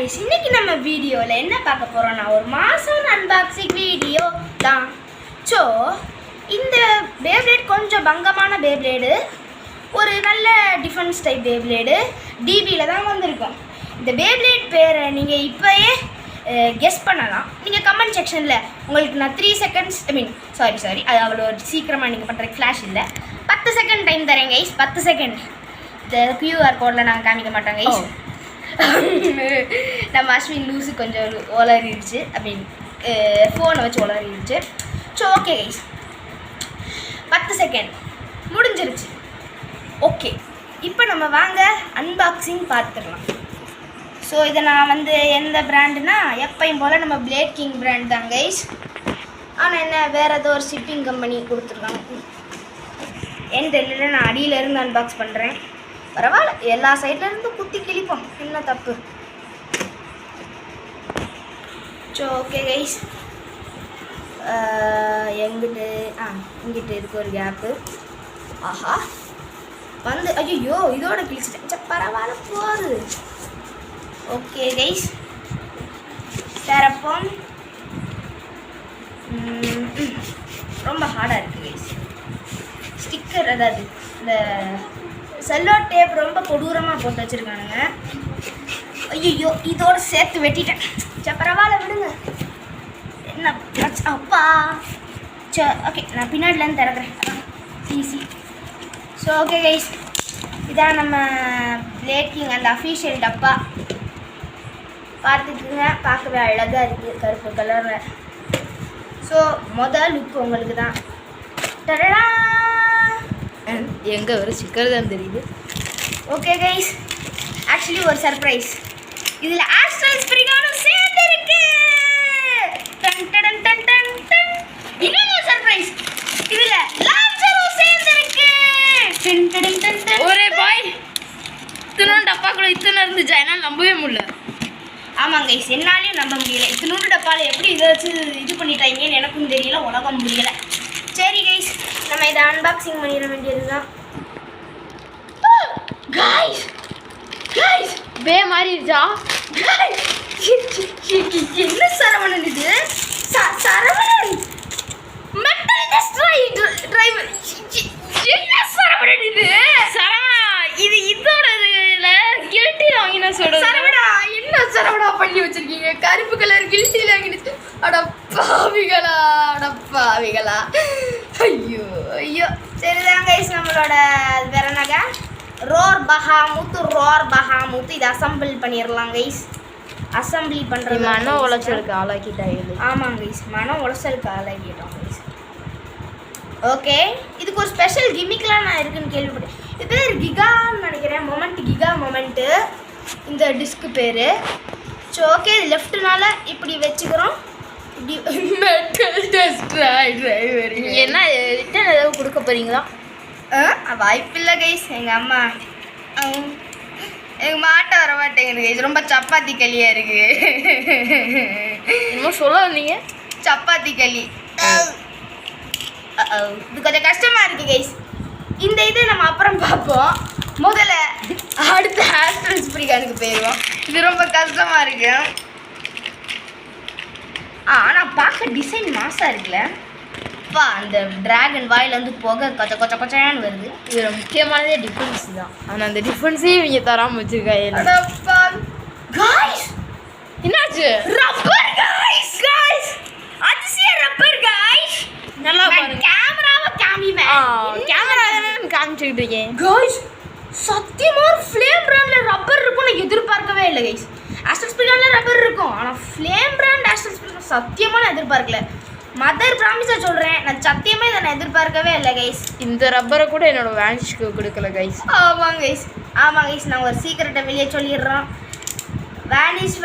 Guys இன்னைக்கு நம்ம வீடியோல என்ன பார்க்க போறோம்னா ஒரு மாசம் அன்பாக்சிங் வீடியோ தான். சோ இந்த பேப்ளேட் கொஞ்சம் பங்கமான பேப்ளேட், ஒரு நல்ல டிஃபரன்ஸ் டைப் பேப்ளேட் டிபில தான் வந்திருக்கும். இந்த பேப்ளேட் பேரை நீங்க இப்போயே கெஸ் பண்ணலாம். நீங்கள் கமெண்ட் செக்ஷனில் உங்களுக்கு நான் 3 செகண்ட்ஸ் சாரி அது அவ்வளோ சீக்கிரமாக நீங்கள் பண்ணுறதுக்கு ஃப்ளாஷ் இல்லை, 10 செகண்ட் டைம் தரேன் கைஸ். 10 செகண்ட் இந்த QR கோடில் நாங்கள் காமிக்க மாட்டோம் கைஸ். நம்ம அஸ்வின் லூஸு கொஞ்சம் உளறிடுச்சு, ஃபோனை வச்சு உளறிடுச்சு. ஸோ ஓகே கைஸ், 10 செகண்ட் முடிஞ்சிருச்சு. ஓகே, இப்போ நம்ம வாங்க அன்பாக்சிங் பார்த்துடலாம். ஸோ இதை நான் எந்த பிராண்டுனா எப்பயும் போல் நம்ம பிளேட் கிங் பிராண்ட் தான் கைஸ். ஆனால் என்ன வேறு ஏதோ ஒரு ஷிப்பிங் கம்பெனி கொடுத்துருக்காங்க. என் தெரியல, நான் அடியிலேருந்து அன்பாக்ஸ் பண்ணுறேன். பரவாயில்ல, எல்லா சைட்லேருந்து குத்தி கிழிப்போம், என்ன தப்பு. ஸோ ஓகே கைஸ், இங்கிட்டு இதுக்கு ஒரு கேப்பு. ஆஹா ஐயோ இதோட கிழிச்சிட்டேன். பரவாயில்ல போகுது. ஓகே கைஸ், திறப்போம். ரொம்ப ஹார்டாக இருக்குது கைஸ். ஸ்டிக்கர் அதாவது இந்த செல்லோ டேப் ரொம்ப கொடூரமாக போட்டு வச்சுருக்கானுங்க. ஐயோ இதோடு சேர்த்து வெட்டிட்டேன். பரவாயில்ல விடுங்க, என்ன அப்பா. ஓகே, நான் பின்னாடிலேருந்து திறக்கிறேன், ஈஸி. ஸோ ஓகே கைஸ், இதான் நம்ம பிளேட் கிங் அந்த அஃபீஷியல் டப்பா. பார்த்துக்குங்க, பார்க்கவே அழகாக இருக்குது கருப்பு கலரில். ஸோ முதல் லுக் உங்களுக்கு தான். டடடா, எங்கே ஒரு ஸ்டிக்கர் தான் தெரியுது. ஓகே கைஸ், ஆக்சுவலி ஒரு சர்ப்ரைஸ். இதில் ஆஸ்ட்ரல் ஸ்பிரிகானும் சேர்ந்து இருக்கு. Done done done done done. இன்னொரு சர்ப்ரைஸ், இதில் லான்ச்சரும் சேர்ந்து இருக்கு. Done done done done. ஒரே பாய், இத்தனை டப்பாக்குள்ள இத்தனை இருந்துச்சு, என்னால் நம்பவே முடியல. ஆமாங்க கைஸ், என்னாலையும் நம்ப முடியல. இத்தனூறு டப்பாவில் எப்படி இதை வச்சு இது பண்ணிட்டாங்கன்னு எனக்கும் தெரியல, உலகம் முடியலை. சரி கைஸ், நம்ம இதை அன்பாக்சிங் பண்ணிட வேண்டியது தான். கைஸ் கைஸ், பே மாறிடுச்சா? என்ன சரவணன் இது? Saravanan metal Detroit driver. என்ன சரவணன் இது? சரவணா, இது இதோட கில்ட்டி வாங்கின சொல்றது. சரவணா, என்ன சரவணா பண்ணி வச்சிருக்கீங்க? கருப்பு கலர் கில்ட்டி வாங்கிடுச்சு. அடப்பாவிகளா, அடப்பாவிகளா. ஐயோ ஐயோ. சரிதான் கைஸ், நம்மளோட வேற என்னங்க ரோர் பஹாமுத்து இதை அசம்பிள் பண்ணிடலாம் கைஸ். அசம்பிளி பண்ணுறது மன உளைச்சலுக்கு ஆளாக்கிட்டாங்க. ஆமாங்க கைஸ், மன உளைச்சலுக்கு ஆளாக்கிட்டோம் கைஸ். ஓகே, இதுக்கு ஒரு ஸ்பெஷல் கிமிக்லாம் நான் இருக்குன்னு கேள்விப்பட்டேன். இது பேர் கிகான்னு நினைக்கிறேன், கிகா மொமெண்ட்டு இந்த டிஸ்க்கு பேர். ஸோ ஓகே, இது லெஃப்ட்னால இப்படி வச்சுக்கிறோம். Metal Detroit driver. என்ன ரிட்டன் ஏதாவது கொடுக்க போறீங்களா? வாய்ப்பில்லை கைஸ். எங்கள் அம்மா எங்கள் மாட்ட வர மாட்டேங்குது கைஸ். ரொம்ப சப்பாத்தி களியாக இருக்குது. என்னமோ சொல்ல வந்தீங்க? சப்பாத்தி களி. இது கொஞ்சம் கஷ்டமாக இருக்குது கைஸ். இந்த இதை நம்ம அப்புறம் பார்ப்போம். முதல்ல அடுத்த ஆஸ்ட்ரல் ஸ்பிரிகானுக்கு போயிடுவோம். இது ரொம்ப கஷ்டமாக இருக்கு. ஆனால் பார்க்க டிசைன் மாசாக இருக்குல்ல. அப்பா, அந்த டிராகன் வாயிலேருந்து போக கொச்சன்னு வருது. இது முக்கியமானதே டிஃபென்ஸ் தான். ஆனால் அந்த டிஃபென்ஸே இவங்க தராமல் வச்சுருக்காங்க. என்னாச்சு? ரப்பர் கைஸ், அதிசய ரப்பர் கைஸ். நல்லா பாருங்க. கேமராவை காமிவேன். கேமரா காமிச்சுக்கிட்டு இருக்கேன் கைஸ். சத்தியமாக ஒரு ஃப்ளேம் பிராண்டில் ரப்பர் இருக்கும் நான் எதிர்பார்க்கவே இல்லை கைஸ். ஆஸ்ட்ரல் ஸ்பிரிகானில் ரப்பர் இருக்கும், ஆனால் ஃப்ளேம் பிராண்ட் ஆஸ்ட்ரல் ஸ்பிரிகான் சத்தியமாக நான் எதிர்பார்க்கல. மதர் ப்ராமிஸாக சொல்கிறேன், நான் சத்தியமாக இதை நான் எதிர்பார்க்கவே இல்லை கைஸ். இந்த ரப்பரை கூட என்னோட வேனிஷ்க்கு கொடுக்கல கைஸ். ஆமாம் கைஸ். நான் ஒரு சீக்கிரட்டை வெளியே சொல்லிடுறோம். வேனிஷ்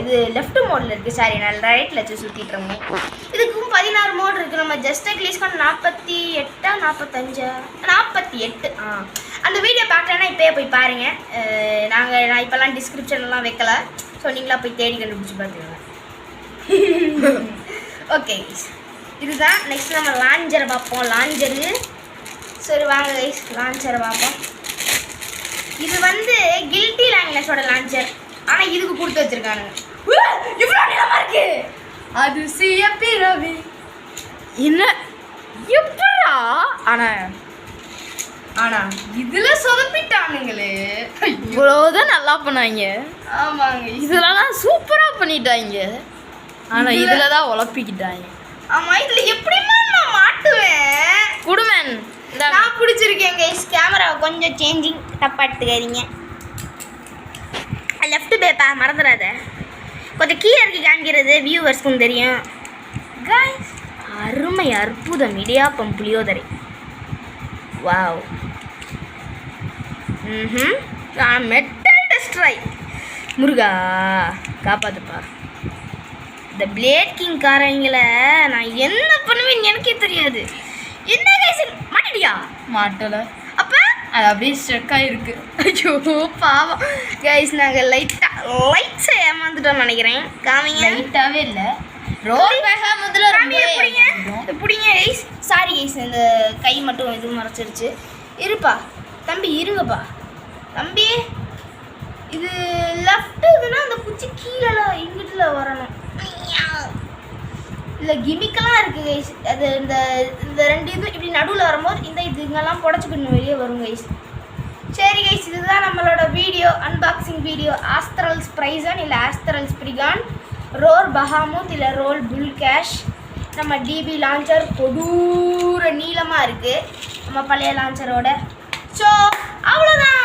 இது லெஃப்ட் மோடில் இருக்குது. சாரி, நான் ரைட்டில் வச்சு சுற்றிட்டுருங்க. இதுக்கும் 16 மோட் இருக்குது. நம்ம ஜஸ்ட் கிளிஸ்கான் 48 45 அந்த வீடியோ பார்க்கலன்னா இப்போயே போய் பாருங்கள். நான் இப்போல்லாம் டிஸ்கிரிப்ஷன்லாம் வைக்கல. ஸோ நீங்களாக போய் தேடி கண்டுபிடிச்சி பார்த்துக்கோங்க. ஓகே கைஸ், இதுதான். நெக்ஸ்ட் நம்ம லான்ச்சரை பார்ப்போம். லான்ச்சரு சரி வாங்க கைஸ், லான்ச்சரை பார்ப்போம். இது கில்ட்டி லாங்குவேஜோட லான்ச்சர். ஆனால் ஆனால் இதுக்கு கொடுத்து வச்சிருக்கானுங்க. இவ்வளோ நீளமா இருக்கு. அது பிறவி என்ன எப்படா? ஆனா இதுல சொதப்பிட்டானுங்களே. இவ்வளவுதான் நல்லா பண்ணாங்க. ஆமாங்க. இதுலலாம் சூப்பரா பண்ணிட்டாங்க. ஆனா இதுலதான் உழப்பிக்கிட்டாங்க. ஆமா இதுல எப்படிமா நான் மாட்டுவேன்? குடுமன் நான் பிடிச்சிருக்கேன் கைஸ். கேமரா கொஞ்சம் சேஞ்சிங், தப்பா எடுத்துக்காதீங்க. லெஃப்ட் பேப்பா மறந்துடாத. கொஞ்சம் கீழே இருக்கு காமிக்கிறது வியூவர்ஸ்க்கும் தெரியும். கைஸ் அருமை அற்புதம் இடியாப்பம் புளியோதரை. வாவ். மெட்டல் டெஸ்ட்ரை. முருகா காப்பாத்துப்பா. இந்த பிளேட் கிங் காரங்களை நான் என்ன பண்ணுவேன்னு எனக்கே தெரியாது. என்ன கைஸ் மாட்டிட்டியா? மாட்டல. அப்ப அது அப்படியே ஸ்ட்ரக் ஆயிருக்கு. ஐயோ பாவம் கைஸ். நாங்கள் லைட்ஸை ஏமாந்துட்டோம்னு நினைக்கிறேன். காமிங்க. லைட்டாவே இல்லை. ரோல் வேகா முதல்ல பிடிங்க கைஸ். சாரி கைஸ், இந்த கை மட்டும் இது மறைச்சிருச்சு. இருப்பா தம்பி, இருங்கப்பா தம்பி. இது லெஃப்ட் இதுன்னா அந்த குச்சி கீழே இங்கிட்டுல வரணும். இல்லை கிமிக்கெல்லாம் இருக்குது கைஸ். அது இந்த இந்த ரெண்டு இது இப்படி நடுவில் வரும்போது இந்த இதுங்கெல்லாம் புடச்சிக்கிட்டு வெளியே வரும் கைஸ். சரி கைஸ், இதுதான் நம்மளோட வீடியோ, அன்பாக்சிங் வீடியோ. ஆஸ்திரல்ஸ் பிரைசன் இல்லை ஆஸ்திரல்ஸ் பிரிகான், ரோல் பஹாமூத் இல்லை ரோல் புல் கேஷ். நம்ம டிபி லான்ச்சர் கொடூர நீளமாக இருக்குது நம்ம பழைய லான்ச்சரோட. ஸோ அவ்வளோதான்.